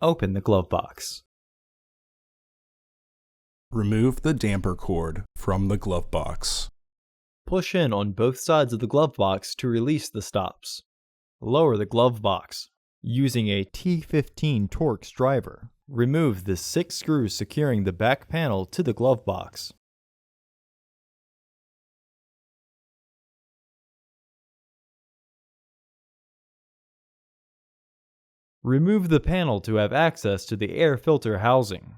Open the glove box. Remove the damper cord from the glove box. Push in on both sides of the glove box to release the stops. Lower the glove box. Using a T15 Torx driver, remove the 6 screws securing the back panel to the glove box. Remove the panel to have access to the air filter housing.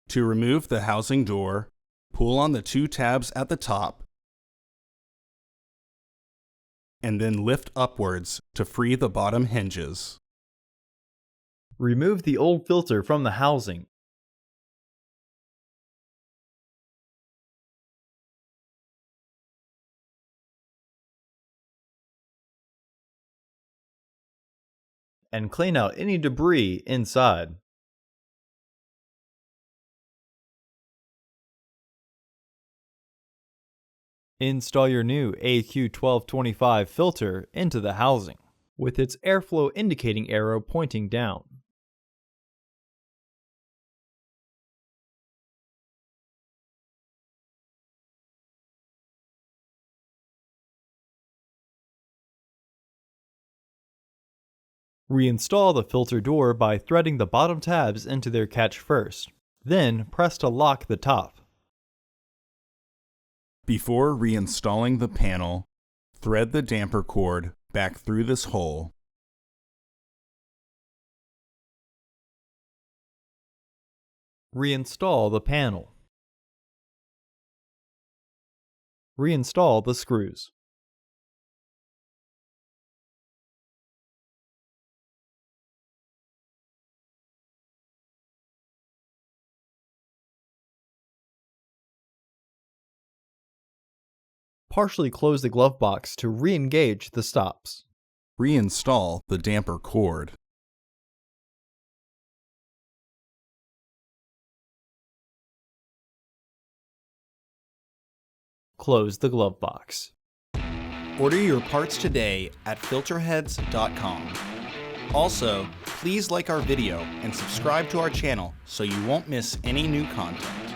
To remove the housing door, pull on the 2 tabs at the top and then lift upwards to free the bottom hinges. Remove the old filter from the housing. And clean out any debris inside. Install your new AQ1225 filter into the housing, with its airflow indicating arrow pointing down. Reinstall the filter door by threading the bottom tabs into their catch first, then press to lock the top. Before reinstalling the panel, thread the damper cord back through this hole. Reinstall the panel. Reinstall the screws. Partially close the glove box to re-engage the stops. Reinstall the damper cord. Close the glove box. Order your parts today at filterheads.com. Also, please like our video and subscribe to our channel so you won't miss any new content.